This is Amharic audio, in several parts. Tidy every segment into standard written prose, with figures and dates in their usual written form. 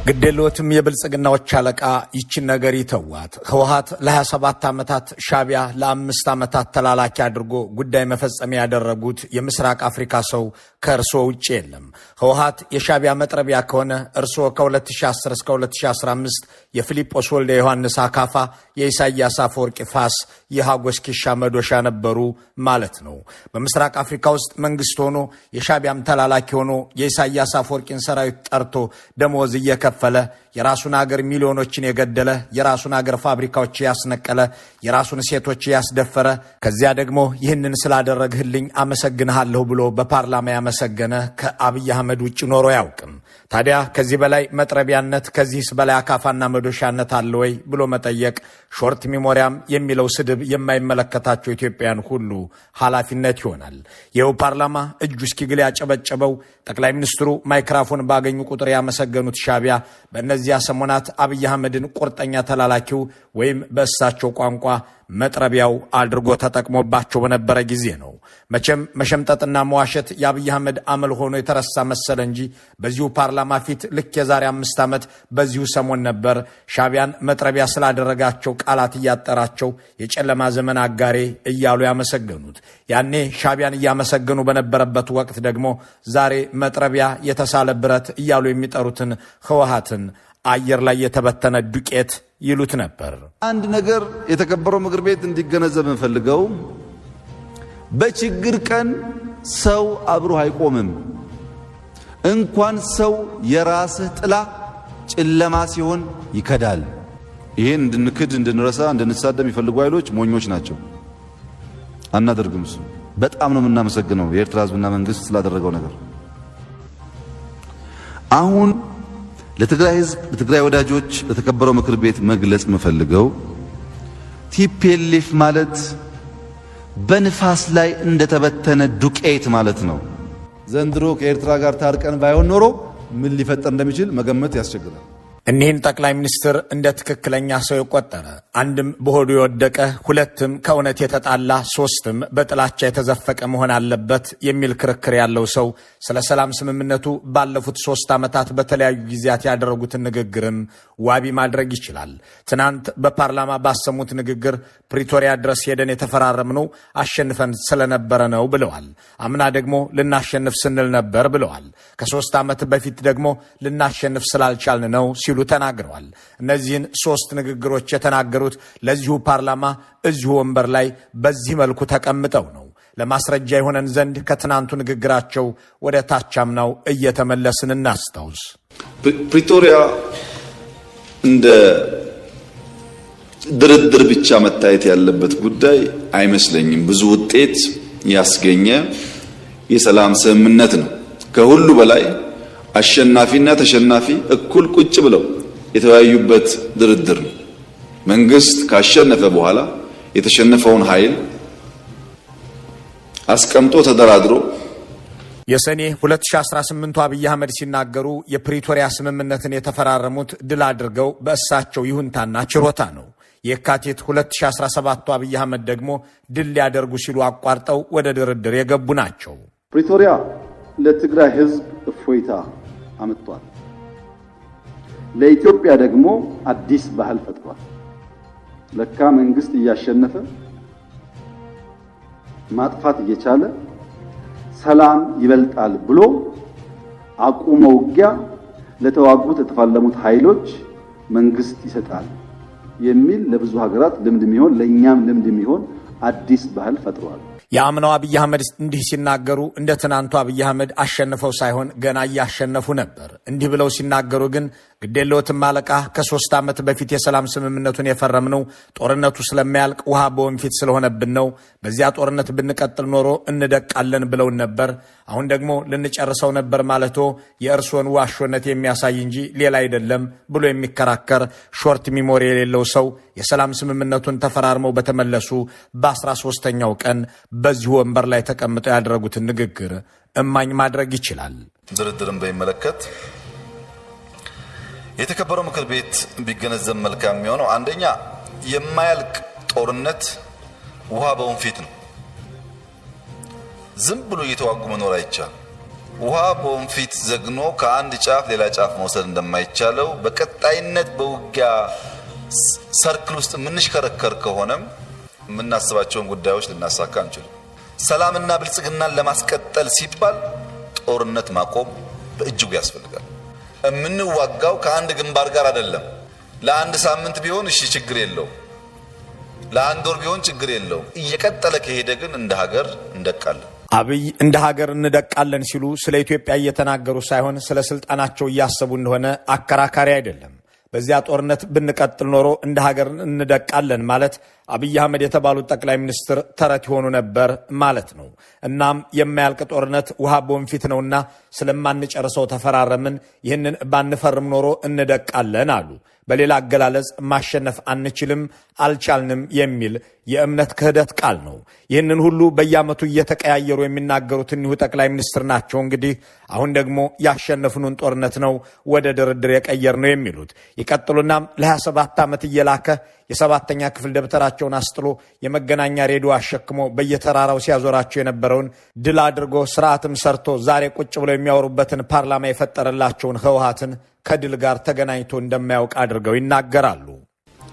ግዴሎትም የብልጽግናዎች አለቃ ይችን ነገር ይተዋት። ህወሓት ለ27 ዓመታት ሻቢያ ለ5 ዓመታት ተላላኪ አድርጎ ጉዳይ መፈጸሚያ ያደረጉት የምስራቅ አፍሪካ ሰው ከእርሶ ውጭ የለም። ህወሓት የሻቢያ መጥረቢያ ከሆነ እርሶ ከ2010 እስከ 2015 የፊሊጶስ ወልደ ዮሐንስ አካፋ፣ የኢሳያስ አፈወርቂ ፋስ፣ የሃጎስ ኪሻ መዶሻ ነበሩ ማለት ነው። በምስራቅ አፍሪካ ውስጥ መንግስት ሆኖ የሻቢያም ተላላኪ ሆኖ የኢሳያስ አፈወርቂን ሰራዊት ጠርቶ ደሞዝ እየከፈለ የራሱን አገር ሚሊዮኖችን የገደለ የራሱን አገር ፋብሪካዎች ያስነቀለ የራሱን ሴቶች ያስደፈረ ከዚያ ደግሞ ይህንን ስላደረግህልኝ አመሰግንሃለሁ ብሎ በፓርላማ ያመሰገነ ከአብይ አህመድ ውጭ ኖሮ ያውቅም። ታዲያ ከዚህ በላይ መጥረቢያነት ከዚህስ በላይ አካፋና መዶሻነት አለ ወይ ብሎ መጠየቅ ሾርት ሚሞሪያም የሚለው ስድብ የማይመለከታቸው ኢትዮጵያን ሁሉ ኃላፊነት ይሆናል። ይኸው ፓርላማ እጁ እስኪግል ያጨበጨበው ጠቅላይ ሚኒስትሩ ማይክራፎን ባገኙ ቁጥር ያመሰገኑት ሻቢያ በእነዚያ ሰሞናት አብይ አህመድን ቁርጠኛ ተላላኪው ወይም በእሳቸው ቋንቋ መጥረቢያው አድርጎ ተጠቅሞባቸው በነበረ ጊዜ ነው። መቼም መሸምጠጥና መዋሸት የአብይ አህመድ አመል ሆኖ የተረሳ መሰለ እንጂ በዚሁ ፓርላማ ፊት ልክ የዛሬ 5 ዓመት በዚሁ ሰሞን ነበር ሻቢያን መጥረቢያ ስላደረጋቸው ቃላት እያጠራቸው የጨለማ ዘመን አጋሬ እያሉ ያመሰገኑት። ያኔ ሻቢያን እያመሰገኑ በነበረበት ወቅት ደግሞ ዛሬ መጥረቢያ የተሳለ ብረት እያሉ የሚጠሩትን ህወሓትን አየር ላይ የተበተነ ዱቄት ይሉት ነበር። አንድ ነገር የተከበረው ምክር ቤት እንዲገነዘብ እንፈልገው፣ በችግር ቀን ሰው አብሮ አይቆምም። እንኳን ሰው የራስህ ጥላ ጨለማ ሲሆን ይከዳል። ይሄን እንድንክድ እንድንረሳ እንድንሳደም የሚፈልጉ ኃይሎች ሞኞች ናቸው። አናደርግም። እሱ በጣም ነው የምናመሰግነው የኤርትራ ህዝብና መንግስት ስላደረገው ነገር። አሁን ለትግራይ ህዝብ፣ ለትግራይ ወዳጆች፣ ለተከበረው ምክር ቤት መግለጽ የምፈልገው ቲፒኤልኤፍ ማለት በንፋስ ላይ እንደተበተነ ዱቄት ማለት ነው። ዘንድሮ ከኤርትራ ጋር ታርቀን ባይሆን ኖሮ ምን ሊፈጠር እንደሚችል መገመት ያስቸግራል። እኒህን ጠቅላይ ሚኒስትር እንደ ትክክለኛ ሰው የቆጠረ አንድም በሆዱ የወደቀ ሁለትም ከእውነት የተጣላ ሶስትም በጥላቻ የተዘፈቀ መሆን አለበት የሚል ክርክር ያለው ሰው ስለ ሰላም ስምምነቱ ባለፉት 3 ዓመታት በተለያዩ ጊዜያት ያደረጉትን ንግግርም ዋቢ ማድረግ ይችላል። ትናንት በፓርላማ ባሰሙት ንግግር ፕሪቶሪያ ድረስ ሄደን የተፈራረምነው አሸንፈን ስለነበረ ነው ብለዋል። አምና ደግሞ ልናሸንፍ ስንል ነበር ብለዋል። ከ3 ዓመት በፊት ደግሞ ልናሸንፍ ስላልቻልን ነው ሲሉ ተናግረዋል። እነዚህን 3 ንግግሮች የተናገሩት ለዚሁ ፓርላማ እዚሁ ወንበር ላይ በዚህ መልኩ ተቀምጠው ነው። ለማስረጃ የሆነን ዘንድ ከትናንቱ ንግግራቸው ወደ ታቻምናው እየተመለስን እናስታውስ። ፕሪቶሪያ እንደ ድርድር ብቻ መታየት ያለበት ጉዳይ አይመስለኝም። ብዙ ውጤት ያስገኘ የሰላም ስምምነት ነው። ከሁሉ በላይ አሸናፊና ተሸናፊ እኩል ቁጭ ብለው የተወያዩበት ድርድር ነው። መንግስት ካሸነፈ በኋላ የተሸነፈውን ኃይል አስቀምጦ ተደራድሮ የሰኔ 2018 አብይ አህመድ ሲናገሩ የፕሪቶሪያ ስምምነትን የተፈራረሙት ድል አድርገው በእሳቸው ይሁንታና ችሮታ ነው። የካቲት 2017 አብይ አህመድ ደግሞ ድል ሊያደርጉ ሲሉ አቋርጠው ወደ ድርድር የገቡ ናቸው። ፕሪቶሪያ ለትግራይ ህዝብ እፎይታ አመጣው። ለኢትዮጵያ ደግሞ አዲስ ባህል ፈጥሯል። ለካ መንግስት እያሸነፈ ማጥፋት እየቻለ ሰላም ይበልጣል ብሎ አቁሞ ውጊያ ለተዋጉት የተፋለሙት ኃይሎች መንግስት ይሰጣል የሚል ለብዙ ሀገራት ልምድ የሚሆን ለኛም ልምድ የሚሆን አዲስ ባህል ፈጥሯል። የአምናው አብይ አህመድ እንዲህ ሲናገሩ እንደ ትናንቱ አብይ አህመድ አሸንፈው ሳይሆን ገና እያሸነፉ ነበር። እንዲህ ብለው ሲናገሩ ግን ግዴለዎትም አለቃ ከ3 ዓመት በፊት የሰላም ስምምነቱን የፈረምነው ጦርነቱ ስለማያልቅ ውሃ በወንፊት ስለሆነብን ነው። በዚያ ጦርነት ብንቀጥል ኖሮ እንደቃለን ብለውን ነበር። አሁን ደግሞ ልንጨርሰው ነበር ማለቶ የእርሶን ዋሾነት የሚያሳይ እንጂ ሌላ አይደለም ብሎ የሚከራከር ሾርት ሚሞሪ የሌለው ሰው የሰላም ስምምነቱን ተፈራርመው በተመለሱ በ13ኛው ቀን በዚሁ ወንበር ላይ ተቀምጠው ያደረጉትን ንግግር እማኝ ማድረግ ይችላል። ድርድርን በሚመለከት የተከበረው ምክር ቤት ቢገነዘብ መልካም የሚሆነው አንደኛ የማያልቅ ጦርነት ውሃ በወንፊት ነው። ዝም ብሎ እየተዋጉ መኖር አይቻልም። ውሃ በወንፊት ዘግኖ ከአንድ ጫፍ ሌላ ጫፍ መውሰድ እንደማይቻለው በቀጣይነት በውጊያ ሰርክል ውስጥ ምንሽከረከር ከሆነም የምናስባቸውን ጉዳዮች ልናሳካ አንችልም። ሰላምና ብልጽግናን ለማስቀጠል ሲባል ጦርነት ማቆም በእጅጉ ያስፈልጋል። የምንዋጋው ከአንድ ግንባር ጋር አይደለም። ለአንድ ሳምንት ቢሆን እሺ ችግር የለው፣ ለአንድ ወር ቢሆን ችግር የለው። እየቀጠለ ከሄደ ግን እንደ ሀገር እንደቃለን። አብይ እንደ ሀገር እንደቃለን ሲሉ ስለ ኢትዮጵያ እየተናገሩ ሳይሆን ስለ ስልጣናቸው እያሰቡ እንደሆነ አከራካሪ አይደለም። በዚያ ጦርነት ብንቀጥል ኖሮ እንደ ሀገር እንደቃለን ማለት አብይ አህመድ የተባሉት ጠቅላይ ሚኒስትር ተረት ይሆኑ ነበር ማለት ነው። እናም የማያልቅ ጦርነት ውሃ በወንፊት ነውና ስለማንጨርሰው ተፈራረምን፣ ይህንን ባንፈርም ኖሮ እንደቃለን አሉ። በሌላ አገላለጽ ማሸነፍ አንችልም፣ አልቻልንም የሚል የእምነት ክህደት ቃል ነው። ይህንን ሁሉ በየዓመቱ እየተቀያየሩ የሚናገሩት እኒሁ ጠቅላይ ሚኒስትር ናቸው። እንግዲህ አሁን ደግሞ ያሸነፍኑን ጦርነት ነው ወደ ድርድር የቀየር ነው የሚሉት። ይቀጥሉናም ለ27 ዓመት እየላከ የሰባተኛ ክፍል ደብተራቸውን አስጥሎ የመገናኛ ሬዲዮ አሸክሞ በየተራራው ሲያዞራቸው የነበረውን ድል አድርጎ ስርዓትም ሰርቶ ዛሬ ቁጭ ብለው የሚያወሩበትን ፓርላማ የፈጠረላቸውን ህወሓትን ከድል ጋር ተገናኝቶ እንደማያውቅ አድርገው ይናገራሉ።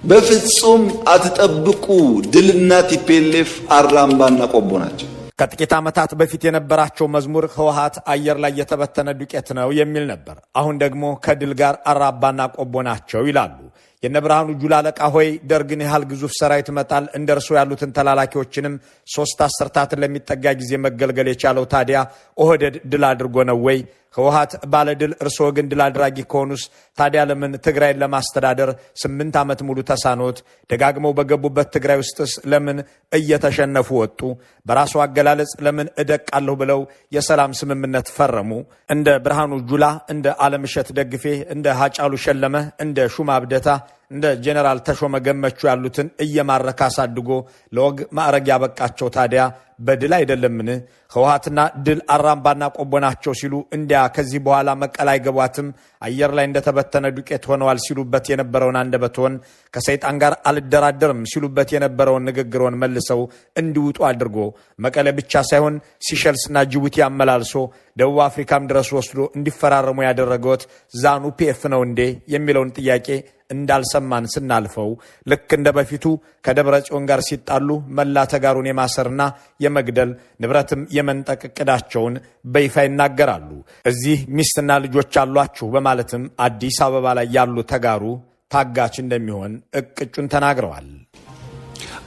በፍጹም አትጠብቁ። ድልና ቲፒኤልኤፍ አራምባና ቆቦ ናቸው። ከጥቂት ዓመታት በፊት የነበራቸው መዝሙር ህወሓት አየር ላይ የተበተነ ዱቄት ነው የሚል ነበር። አሁን ደግሞ ከድል ጋር አራባና ቆቦ ናቸው ይላሉ። የነብርሃኑ ጁላ አለቃ ሆይ ደርግን ያህል ግዙፍ ሰራዊት መጣል እንደ እርሱ ያሉትን ተላላኪዎችንም 3 አስርታትን ለሚጠጋ ጊዜ መገልገል የቻለው ታዲያ ኦህዴድ ድል አድርጎ ነው ወይ? ህወሓት ባለድል እርስዎ ግን ድል አድራጊ ከሆኑስ ታዲያ ለምን ትግራይን ለማስተዳደር 8 ዓመት ሙሉ ተሳኖት? ደጋግመው በገቡበት ትግራይ ውስጥስ ለምን እየተሸነፉ ወጡ? በራሱ አገላለጽ ለምን እደቃለሁ ብለው የሰላም ስምምነት ፈረሙ? እንደ ብርሃኑ ጁላ፣ እንደ አለምሸት ደግፌ፣ እንደ ሃጫሉ ሸለመ፣ እንደ ሹማ አብደታ፣ እንደ ጄኔራል ተሾመ ገመቹ ያሉትን እየማረከ አሳድጎ ለወግ ማዕረግ ያበቃቸው ታዲያ በድል አይደለምን? ህወሓትና ድል አራምባና ቆቦ ናቸው ሲሉ እንዲያ ከዚህ በኋላ መቀለ አይገቧትም፣ አየር ላይ እንደተበተነ ዱቄት ሆነዋል ሲሉበት የነበረውን አንደበቶን፣ ከሰይጣን ጋር አልደራደርም ሲሉበት የነበረውን ንግግሮን መልሰው እንዲውጡ አድርጎ መቀለ ብቻ ሳይሆን ሲሸልስና ጅቡቲ አመላልሶ ደቡብ አፍሪካም ድረስ ወስዶ እንዲፈራረሙ ያደረገውት ዛኑ ፒኤፍ ነው እንዴ የሚለውን ጥያቄ እንዳልሰማን ስናልፈው ልክ እንደ በፊቱ ከደብረ ጽዮን ጋር ሲጣሉ መላ ተጋሩን የማሰርና የመግደል ንብረትም የመንጠቅ ዕቅዳቸውን በይፋ ይናገራሉ። እዚህ ሚስትና ልጆች አሏችሁ በማለትም አዲስ አበባ ላይ ያሉ ተጋሩ ታጋች እንደሚሆን እቅጩን ተናግረዋል።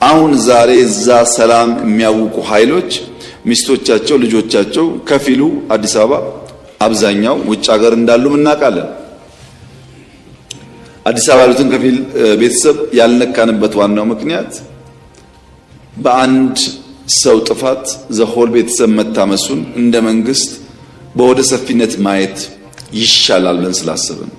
አሁን ዛሬ እዛ ሰላም የሚያውቁ ኃይሎች ሚስቶቻቸው፣ ልጆቻቸው ከፊሉ አዲስ አበባ፣ አብዛኛው ውጭ ሀገር እንዳሉ እናውቃለን። አዲስ አበባ ያሉትን ከፊል ቤተሰብ ያልነካንበት ዋናው ምክንያት በአንድ ሰው ጥፋት ዘሆል ቤተሰብ መታመሱን እንደ መንግስት በወደ ሰፊነት ማየት ይሻላል ብለን ስላሰብን።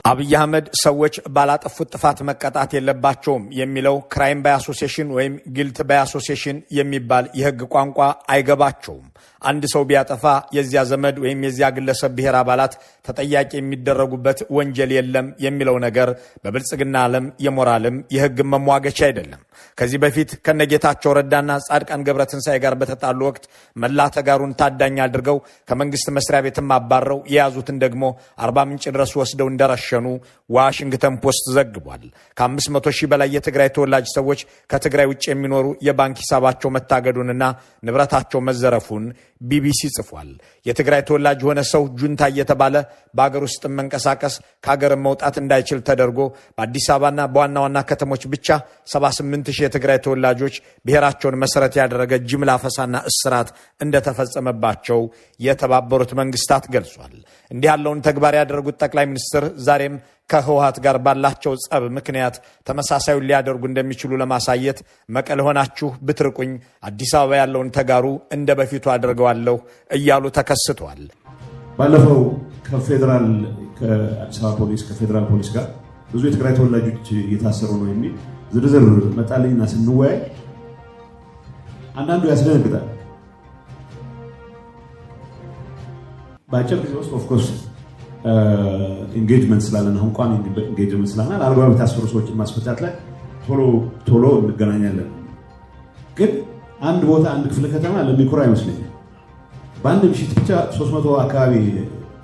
አብይ አህመድ ሰዎች ባላጠፉት ጥፋት መቀጣት የለባቸውም የሚለው ክራይም ባይ አሶሲዬሽን ወይም ጊልት ባይ አሶሲዬሽን የሚባል የህግ ቋንቋ አይገባቸውም። አንድ ሰው ቢያጠፋ የዚያ ዘመድ ወይም የዚያ ግለሰብ ብሔር አባላት ተጠያቂ የሚደረጉበት ወንጀል የለም የሚለው ነገር በብልጽግና ዓለም የሞራልም የህግ መሟገቻ አይደለም። ከዚህ በፊት ከነጌታቸው ረዳና ጻድቃን ገብረትንሳኤ ጋር በተጣሉ ወቅት መላ ተጋሩን ታዳኝ አድርገው ከመንግስት መስሪያ ቤትም አባረው የያዙትን ደግሞ 40 ምንጭ ድረስ ወስደው እንደረሸኑ ዋሽንግተን ፖስት ዘግቧል። ከ500 ሺህ በላይ የትግራይ ተወላጅ ሰዎች ከትግራይ ውጭ የሚኖሩ የባንክ ሂሳባቸው መታገዱንና ንብረታቸው መዘረፉን ቢቢሲ ጽፏል። የትግራይ ተወላጅ የሆነ ሰው ጁንታ እየተባለ በአገር ውስጥ መንቀሳቀስ ከሀገር መውጣት እንዳይችል ተደርጎ በአዲስ አበባና በዋና ዋና ከተሞች ብቻ 78 ሺህ የትግራይ ተወላጆች ብሔራቸውን መሰረት ያደረገ ጅምላ ፈሳና እስራት እንደተፈጸመባቸው የተባበሩት መንግስታት ገልጿል። እንዲህ ያለውን ተግባር ያደረጉት ጠቅላይ ሚኒስትር ዛሬም ከህወሓት ጋር ባላቸው ጸብ ምክንያት ተመሳሳዩን ሊያደርጉ እንደሚችሉ ለማሳየት መቀለ ሆናችሁ ብትርቁኝ አዲስ አበባ ያለውን ተጋሩ እንደ በፊቱ አድርገዋለሁ እያሉ ተከስተዋል። ባለፈው ከፌዴራል ከአዲስ አበባ ፖሊስ ከፌዴራል ፖሊስ ጋር ብዙ የትግራይ ተወላጆች እየታሰሩ ነው የሚል ዝርዝር መጣልኝና ስንወያይ አንዳንዱ ያስደነግጣል። በአጭር ጊዜ ውስጥ ኦፍኮርስ ኢንጌጅመንት ስላለን አሁን ቋሚ ኢንጌጅመንት ስላለን አልባ የታሰሩ ሰዎችን ማስፈታት ላይ ቶሎ እንገናኛለን። ግን አንድ ቦታ አንድ ክፍለ ከተማ ለሚኮራ አይመስለኝም። በአንድ ምሽት ብቻ 300 አካባቢ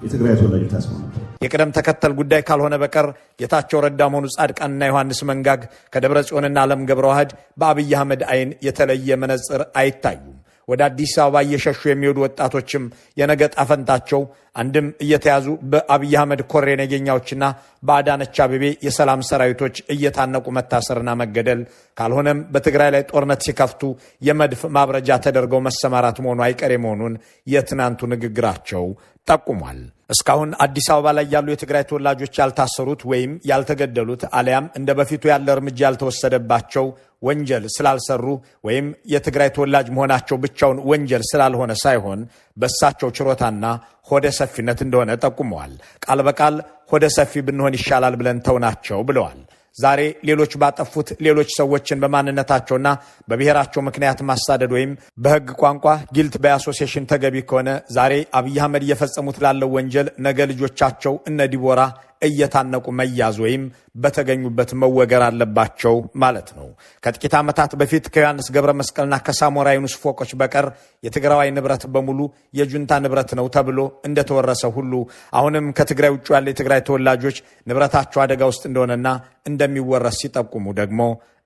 የትግራይ ተወላጆች ታስረው ነበር። የቅደም ተከተል ጉዳይ ካልሆነ በቀር ጌታቸው ረዳም ሆኑ ጻድቃንና ዮሐንስ መንጋግ ከደብረ ጽዮንና ዓለም ገብረ ዋህድ በአብይ አህመድ አይን የተለየ መነጽር አይታዩም። ወደ አዲስ አበባ እየሸሹ የሚወዱ ወጣቶችም የነገ ጣፈንታቸው አንድም እየተያዙ በአብይ አህመድ ኮሬ ነገኛዎችና በአዳነች አቤቤ የሰላም ሰራዊቶች እየታነቁ መታሰርና መገደል፣ ካልሆነም በትግራይ ላይ ጦርነት ሲከፍቱ የመድፍ ማብረጃ ተደርገው መሰማራት መሆኑ አይቀሬ መሆኑን የትናንቱ ንግግራቸው ጠቁሟል። እስካሁን አዲስ አበባ ላይ ያሉ የትግራይ ተወላጆች ያልታሰሩት ወይም ያልተገደሉት አሊያም እንደ በፊቱ ያለ እርምጃ ያልተወሰደባቸው ወንጀል ስላልሰሩ ወይም የትግራይ ተወላጅ መሆናቸው ብቻውን ወንጀል ስላልሆነ ሳይሆን በእሳቸው ችሮታና ሆደ ሰፊነት እንደሆነ ጠቁመዋል። ቃል በቃል ሆደ ሰፊ ብንሆን ይሻላል ብለን ተውናቸው ብለዋል። ዛሬ ሌሎች ባጠፉት ሌሎች ሰዎችን በማንነታቸውና በብሔራቸው ምክንያት ማሳደድ ወይም በሕግ ቋንቋ ጊልት ባይ አሶሲዬሽን ተገቢ ከሆነ ዛሬ አብይ አህመድ እየፈጸሙት ላለው ወንጀል ነገ ልጆቻቸው እነ ዲቦራ እየታነቁ መያዝ ወይም በተገኙበት መወገር አለባቸው ማለት ነው። ከጥቂት ዓመታት በፊት ከዮሐንስ ገብረ መስቀልና ከሳሞራ ዩኑስ ፎቆች በቀር የትግራዋይ ንብረት በሙሉ የጁንታ ንብረት ነው ተብሎ እንደተወረሰ ሁሉ አሁንም ከትግራይ ውጭ ያለ የትግራይ ተወላጆች ንብረታቸው አደጋ ውስጥ እንደሆነና እንደሚወረስ ሲጠቁሙ ደግሞ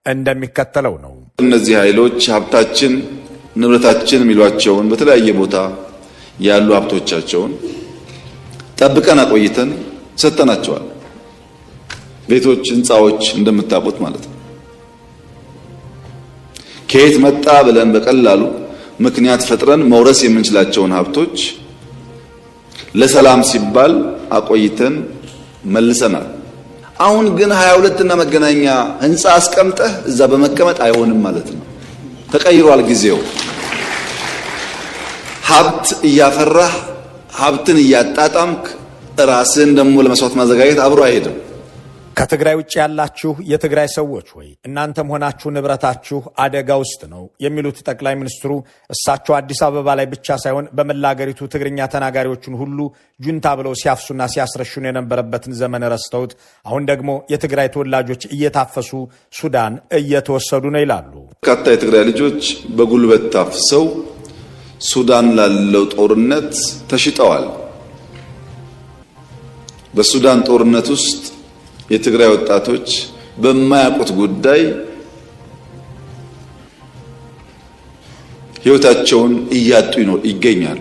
እንደሚከተለው ነው። እነዚህ ኃይሎች ሀብታችን፣ ንብረታችን የሚሏቸውን በተለያየ ቦታ ያሉ ሀብቶቻቸውን ጠብቀን አቆይተን ሰጥተናቸዋል። ቤቶች፣ ህንፃዎች እንደምታውቁት ማለት ነው። ከየት መጣ ብለን በቀላሉ ምክንያት ፈጥረን መውረስ የምንችላቸውን ሀብቶች ለሰላም ሲባል አቆይተን መልሰናል። አሁን ግን 22 እና መገናኛ ህንፃ አስቀምጠህ እዛ በመቀመጥ አይሆንም ማለት ነው። ተቀይሯል ጊዜው። ሀብት እያፈራህ ሀብትን እያጣጣምክ ራስን ደግሞ ለመስዋዕት ማዘጋጀት አብሮ አይሄድም። ከትግራይ ውጭ ያላችሁ የትግራይ ሰዎች ሆይ እናንተም ሆናችሁ ንብረታችሁ አደጋ ውስጥ ነው የሚሉት ጠቅላይ ሚኒስትሩ እሳቸው አዲስ አበባ ላይ ብቻ ሳይሆን በመላ አገሪቱ ትግርኛ ተናጋሪዎችን ሁሉ ጁንታ ብለው ሲያፍሱና ሲያስረሽኑ የነበረበትን ዘመን ረስተውት አሁን ደግሞ የትግራይ ተወላጆች እየታፈሱ ሱዳን እየተወሰዱ ነው ይላሉ። በርካታ የትግራይ ልጆች በጉልበት ታፍሰው ሱዳን ላለው ጦርነት ተሽጠዋል። በሱዳን ጦርነት ውስጥ የትግራይ ወጣቶች በማያውቁት ጉዳይ ሕይወታቸውን እያጡ ይገኛሉ።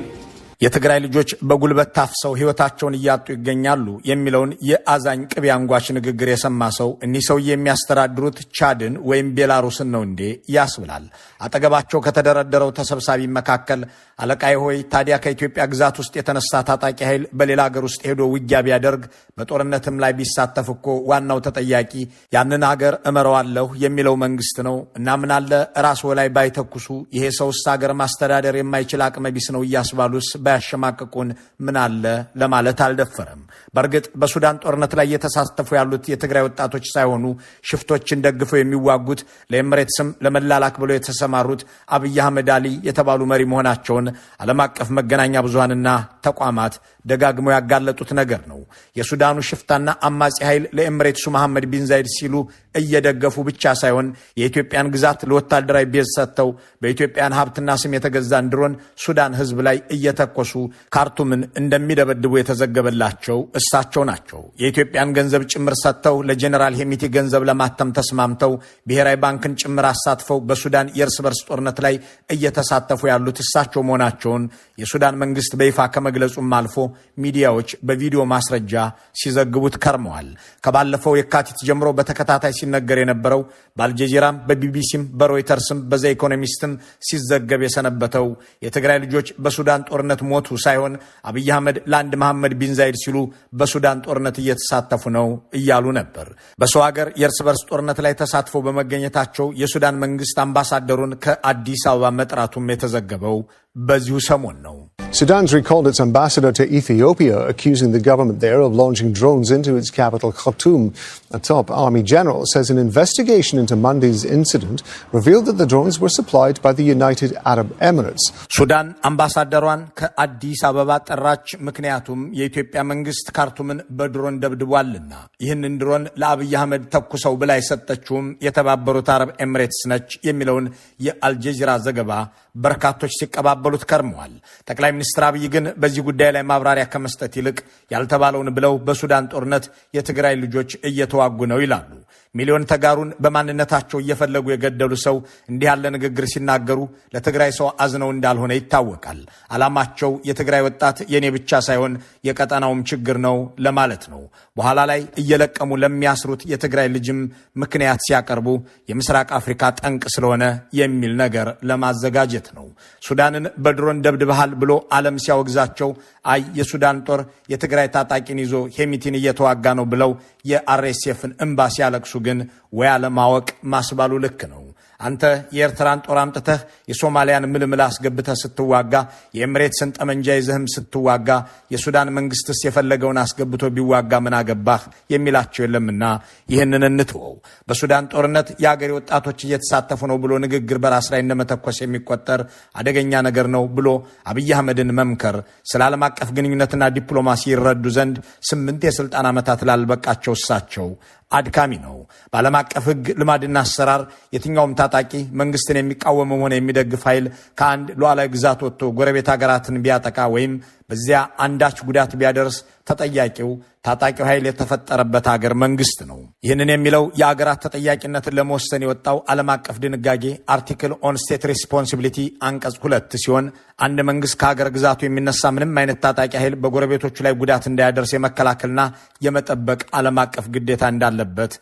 የትግራይ ልጆች በጉልበት ታፍሰው ሕይወታቸውን እያጡ ይገኛሉ የሚለውን የአዛኝ ቅቤ አንጓች ንግግር የሰማ ሰው እኒህ ሰውዬ የሚያስተዳድሩት ቻድን ወይም ቤላሩስን ነው እንዴ ያስብላል። አጠገባቸው ከተደረደረው ተሰብሳቢ መካከል አለቃይ ሆይ ታዲያ ከኢትዮጵያ ግዛት ውስጥ የተነሳ ታጣቂ ኃይል በሌላ ሀገር ውስጥ ሄዶ ውጊያ ቢያደርግ በጦርነትም ላይ ቢሳተፍ እኮ ዋናው ተጠያቂ ያንን ሀገር እመረዋለሁ የሚለው መንግስት ነው እና ምን አለ ራስዎ ላይ ባይተኩሱ ይሄ ሰውስ ሀገር ማስተዳደር የማይችል አቅመቢስ ነው እያስባሉስ ባያሸማቅቁን ምን አለ ለማለት አልደፈረም። በእርግጥ በሱዳን ጦርነት ላይ የተሳተፉ ያሉት የትግራይ ወጣቶች ሳይሆኑ ሽፍቶችን ደግፈው የሚዋጉት ለኤምሬትስም ለመላላክ ብለው የተሰማሩት አብይ አህመድ አሊ የተባሉ መሪ መሆናቸውን ዓለም አቀፍ መገናኛ ብዙሃንና ተቋማት ደጋግመው ያጋለጡት ነገር ነው። የሱዳኑ ሽፍታና አማጺ ኃይል ለኤምሬትሱ መሐመድ ቢን ዛይድ ሲሉ እየደገፉ ብቻ ሳይሆን የኢትዮጵያን ግዛት ለወታደራዊ ቤዝ ሰጥተው በኢትዮጵያን ሀብትና ስም የተገዛን ድሮን ሱዳን ህዝብ ላይ እየተኮሱ ካርቱምን እንደሚደበድቡ የተዘገበላቸው እሳቸው ናቸው። የኢትዮጵያን ገንዘብ ጭምር ሰጥተው ለጀኔራል ሄሚቲ ገንዘብ ለማተም ተስማምተው ብሔራዊ ባንክን ጭምር አሳትፈው በሱዳን የእርስ በርስ ጦርነት ላይ እየተሳተፉ ያሉት እሳቸው መሆናቸውን የሱዳን መንግስት በይፋ ከመግለጹም አልፎ ሚዲያዎች በቪዲዮ ማስረጃ ሲዘግቡት ከርመዋል። ከባለፈው የካቲት ጀምሮ በተከታታይ ሲነገር የነበረው በአልጀዚራም በቢቢሲም በሮይተርስም በዘ ኢኮኖሚስትም ሲዘገብ የሰነበተው የትግራይ ልጆች በሱዳን ጦርነት ሞቱ ሳይሆን አብይ አህመድ ለአንድ መሐመድ ቢን ዛይድ ሲሉ በሱዳን ጦርነት እየተሳተፉ ነው እያሉ ነበር። በሰው ሀገር የእርስ በርስ ጦርነት ላይ ተሳትፎ በመገኘታቸው የሱዳን መንግስት አምባሳደሩን ከአዲስ አበባ መጥራቱም የተዘገበው በዚሁ ሰሞን ነው። Sudan's recalled its ambassador to Ethiopia, accusing the government there of launching drones into its capital, Khartoum. A top army general says an investigation into Monday's incident revealed that the drones were supplied by the United Arab Emirates. ሱዳን አምባሳደሯን ከአዲስ አበባ ጠራች። ምክንያቱም የኢትዮጵያ መንግስት ካርቱምን በድሮን ደብድቧልና ይህንን ድሮን ለአብይ አህመድ ተኩሰው ብላ የሰጠችውም የተባበሩት አረብ ኤምሬትስ ነች የሚለውን የአልጀዚራ ዘገባ በርካቶች ሲቀባበሉት ከርመዋል። ጠቅላይ ሚኒስትር አብይ ግን በዚህ ጉዳይ ላይ ማብራሪያ ከመስጠት ይልቅ ያልተባለውን ብለው በሱዳን ጦርነት የትግራይ ልጆች እየተዋጉ ነው ይላሉ። ሚሊዮን ተጋሩን በማንነታቸው እየፈለጉ የገደሉ ሰው እንዲህ ያለ ንግግር ሲናገሩ ለትግራይ ሰው አዝነው እንዳልሆነ ይታወቃል። ዓላማቸው የትግራይ ወጣት የኔ ብቻ ሳይሆን የቀጠናውም ችግር ነው ለማለት ነው። በኋላ ላይ እየለቀሙ ለሚያስሩት የትግራይ ልጅም ምክንያት ሲያቀርቡ የምስራቅ አፍሪካ ጠንቅ ስለሆነ የሚል ነገር ለማዘጋጀት ነው። ሱዳንን በድሮን ደብድበሃል ብሎ ዓለም ሲያወግዛቸው አይ የሱዳን ጦር የትግራይ ታጣቂን ይዞ ሄሚቲን እየተዋጋ ነው ብለው የአርኤስኤፍን እምባ ሲያለቅሱ ግን ወይ አለማወቅ ማስባሉ ልክ ነው። አንተ የኤርትራን ጦር አምጥተህ የሶማሊያን ምልምል አስገብተህ ስትዋጋ የኤምሬትስን ጠመንጃ ይዘህም ስትዋጋ የሱዳን መንግስትስ የፈለገውን አስገብቶ ቢዋጋ ምን አገባህ የሚላቸው የለምና ይህንን እንትወው። በሱዳን ጦርነት የአገሬ ወጣቶች እየተሳተፉ ነው ብሎ ንግግር በራስ ላይ እንደመተኮስ የሚቆጠር አደገኛ ነገር ነው ብሎ አብይ አህመድን መምከር ስለ ዓለም አቀፍ ግንኙነትና ዲፕሎማሲ ይረዱ ዘንድ 8 የስልጣን ዓመታት ላልበቃቸው እሳቸው አድካሚ ነው። በዓለም አቀፍ ሕግ ልማድና አሰራር የትኛውም ታጣቂ መንግስትን የሚቃወም ሆነ የሚደግፍ ኃይል ከአንድ ሉዓላዊ ግዛት ወጥቶ ጎረቤት ሀገራትን ቢያጠቃ ወይም በዚያ አንዳች ጉዳት ቢያደርስ ተጠያቂው ታጣቂው ኃይል የተፈጠረበት ሀገር መንግስት ነው። ይህንን የሚለው የአገራት ተጠያቂነትን ለመወሰን የወጣው ዓለም አቀፍ ድንጋጌ አርቲክል ኦን ስቴት ሬስፖንሲቢሊቲ አንቀጽ 2 ሲሆን አንድ መንግስት ከሀገር ግዛቱ የሚነሳ ምንም አይነት ታጣቂ ኃይል በጎረቤቶቹ ላይ ጉዳት እንዳያደርስ የመከላከልና የመጠበቅ ዓለም አቀፍ ግዴታ እንዳለበት